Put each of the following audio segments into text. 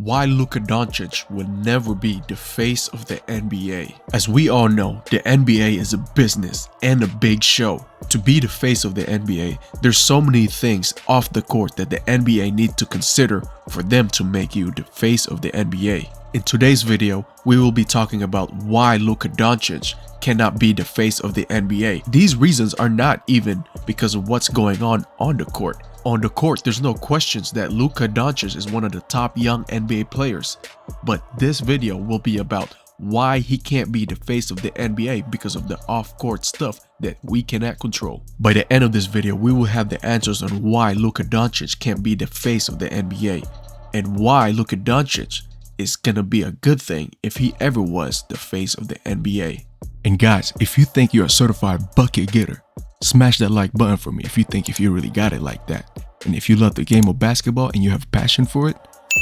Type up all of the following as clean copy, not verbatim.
Why Luka Doncic will never be the face of the NBA. As we all know, the NBA is a business and a big show. To be the face of the NBA, there's so many things off the court that the NBA needs to consider for them to make you the face of the NBA. In today's video, we will be talking about why Luka Doncic cannot be the face of the NBA. These reasons are not even because of what's going on the court. On the court, there's no questions that Luka Doncic is one of the top young NBA players. But this video will be about why he can't be the face of the NBA because of the off-court stuff that we cannot control. By the end of this video, we will have the answers on why Luka Doncic can't be the face of the NBA and why Luka Doncic is gonna be a good thing if he ever was the face of the NBA. And guys, if you think you're a certified bucket getter, smash that like button for me if you really got it like that. And if you love the game of basketball and you have passion for it,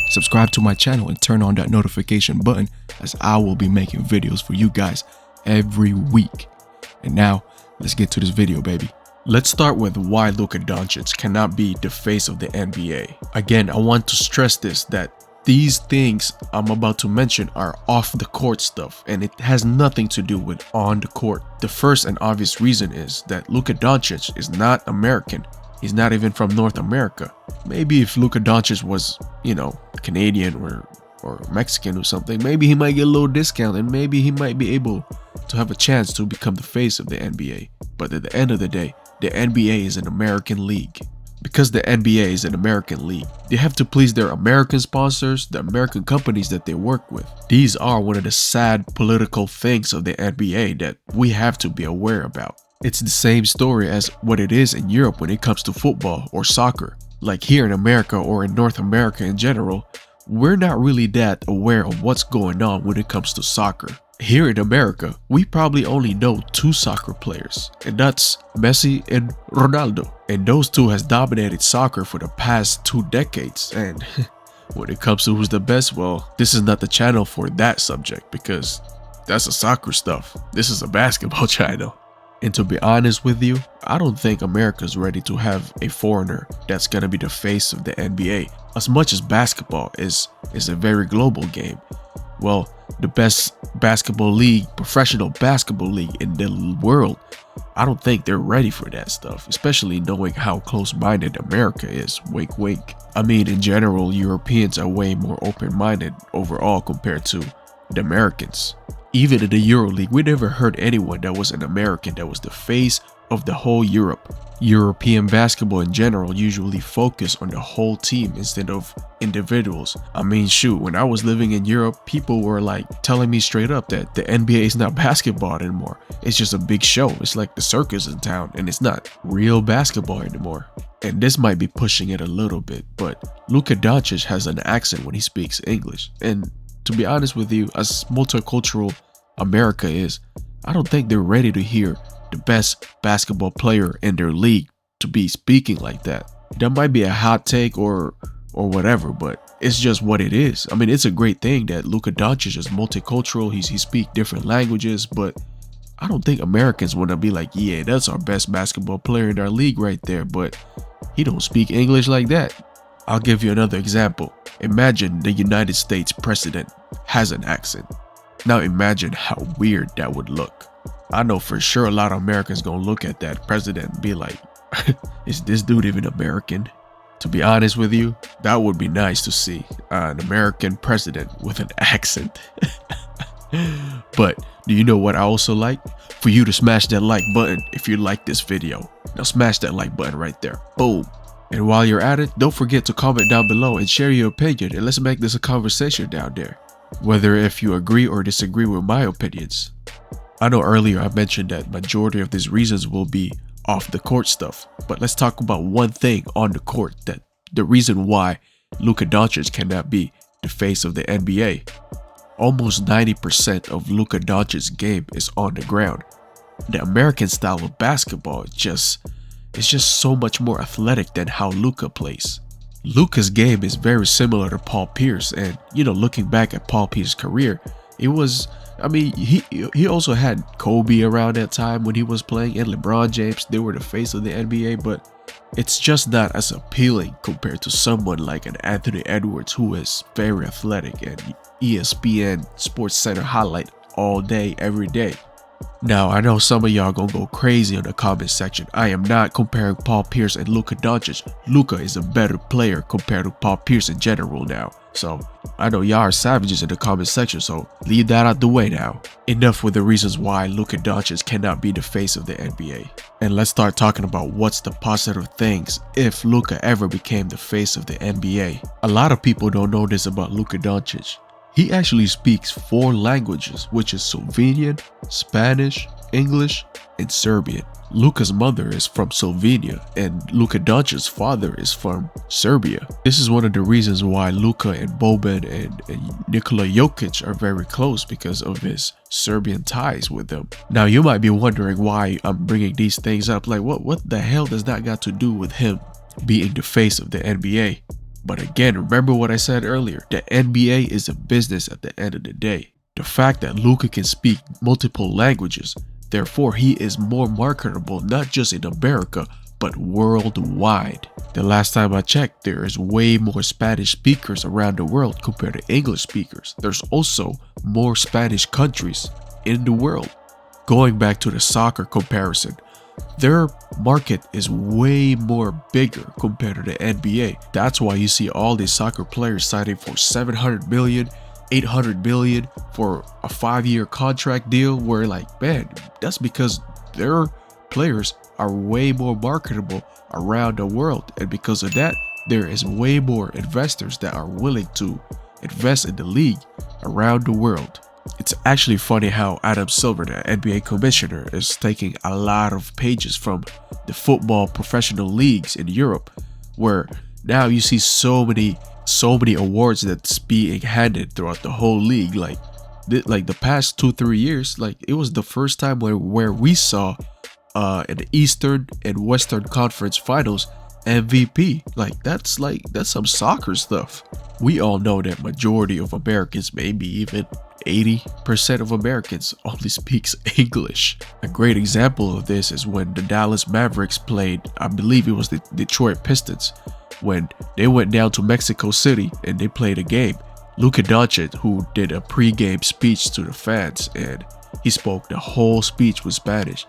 subscribe to my channel and turn on that notification button, as I will be making videos for you guys every week. And now, let's get to this video, baby. Let's start with why Luka Doncic cannot be the face of the NBA. Again, I want to stress this, that these things I'm about to mention are off the court stuff and it has nothing to do with on the court. The first and obvious reason is that Luka Doncic is not American. He's not even from North America. Maybe if Luka Doncic was, Canadian or Mexican or something, maybe he might get a little discount and maybe he might be able to have a chance to become the face of the NBA. But at the end of the day, the NBA is an American league. Because the NBA is an American league, they have to please their American sponsors, the American companies that they work with. These are one of the sad political things of the NBA that we have to be aware about. It's the same story as what it is in Europe when it comes to football or soccer. Like here in America or in North America in general, we're not really that aware of what's going on when it comes to soccer. Here in America, we probably only know two soccer players, and that's Messi and Ronaldo. And those two has dominated soccer for the past 2 decades. And when it comes to who's the best, well, this is not the channel for that subject because that's a soccer stuff. This is a basketball channel. And to be honest with you, I don't think America's ready to have a foreigner that's gonna be the face of the NBA. As much as basketball is a very global game, well, the best basketball league, professional basketball league in the world, I don't think they're ready for that stuff, especially knowing how close-minded America is. Wink, wink. I mean, in general, Europeans are way more open-minded overall compared to the Americans. Even in the EuroLeague, we never heard anyone that was an American that was the face of the whole Europe. European basketball in general usually focus on the whole team instead of individuals. I mean, shoot, when I was living in Europe, people were like telling me straight up that the NBA is not basketball anymore. It's just a big show. It's like the circus in town and it's not real basketball anymore. And this might be pushing it a little bit, but Luka Doncic has an accent when he speaks English. And to be honest with you, as multicultural America is, I don't think they're ready to hear the best basketball player in their league to be speaking like that. That might be a hot take or whatever, but it's just what it is. I mean, it's a great thing that Luka Doncic is multicultural. He speaks different languages, but I don't think Americans want to be like, yeah, that's our best basketball player in our league right there, but he don't speak English like that. I'll give you another example. Imagine the United States president has an accent. Now imagine how weird that would look. I know for sure a lot of Americans gonna look at that president and be like, is this dude even American? To be honest with you, that would be nice to see an American president with an accent. But do you know what I also like? For you to smash that like button if you like this video. Now smash that like button right there. Boom. And while you're at it, don't forget to comment down below and share your opinion, and let's make this a conversation down there. Whether if you agree or disagree with my opinions. I know earlier I mentioned that majority of these reasons will be off the court stuff, but let's talk about one thing on the court, that the reason why Luka Doncic cannot be the face of the NBA. Almost 90% of Luka Doncic's game is on the ground. The American style of basketball is just so much more athletic than how Luka plays. Luka's game is very similar to Paul Pierce, and looking back at Paul Pierce's career, it was, I mean, he also had Kobe around that time when he was playing, and LeBron James. They were the face of the NBA, but It's just not as appealing compared to someone like an Anthony Edwards, who is very athletic and ESPN Sports Center highlight all day, every day. Now, I know some of y'all gonna go crazy in the comment section. I am not comparing Paul Pierce and Luka Doncic. Luka is a better player compared to Paul Pierce in general now. So, I know y'all are savages in the comment section, so leave that out the way now. Enough with the reasons why Luka Doncic cannot be the face of the NBA. And let's start talking about what's the positive things if Luka ever became the face of the NBA. A lot of people don't know this about Luka Doncic. He actually speaks 4 languages, which is Slovenian, Spanish, English, and Serbian. Luka's mother is from Slovenia and Luka Doncic's father is from Serbia. This is one of the reasons why Luka and Boban and Nikola Jokic are very close, because of his Serbian ties with them. Now, you might be wondering why I'm bringing these things up. Like, what the hell does that got to do with him being the face of the NBA? But again, remember what I said earlier, the NBA is a business at the end of the day. The fact that Luka can speak multiple languages, therefore he is more marketable not just in America, but worldwide. The last time I checked, there is way more Spanish speakers around the world compared to English speakers. There's also more Spanish countries in the world. Going back to the soccer comparison, their market is way more bigger compared to the NBA. That's why you see all these soccer players signing for 700 million, 800 million for a 5-year contract deal, where like, man, that's because their players are way more marketable around the world. And because of that, there is way more investors that are willing to invest in the league around the world. It's actually funny how Adam Silver, the NBA commissioner, is taking a lot of pages from the football professional leagues in Europe, where now you see so many awards that's being handed throughout the whole league. Like the past 2-3 years, like it was the first time where we saw in the Eastern and Western Conference Finals MVP. That's some soccer stuff. We all know that majority of Americans, maybe even 80% of Americans, only speaks English. A great example of this is when the Dallas Mavericks played, I believe it was the Detroit Pistons, when they went down to Mexico City and they played a game. Luka Doncic, who did a pre-game speech to the fans, and he spoke the whole speech with Spanish.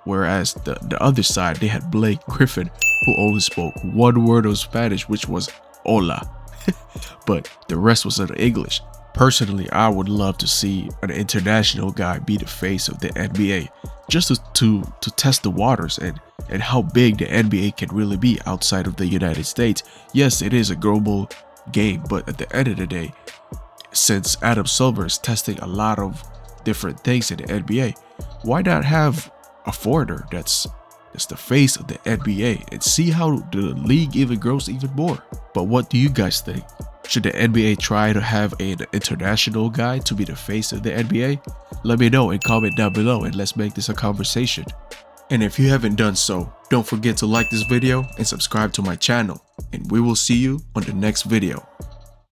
Whereas the other side, they had Blake Griffin, who only spoke one word of Spanish, which was hola. But the rest was in English. Personally, I would love to see an international guy be the face of the NBA, just to test the waters and how big the NBA can really be outside of the United States. Yes, it is a global game, but at the end of the day, since Adam Silver is testing a lot of different things in the NBA, why not have a foreigner that's the face of the NBA and see how the league even grows even more? But what do you guys think? Should the NBA try to have an international guy to be the face of the NBA? Let me know and comment down below, and let's make this a conversation. And if you haven't done so, don't forget to like this video and subscribe to my channel, and we will see you on the next video.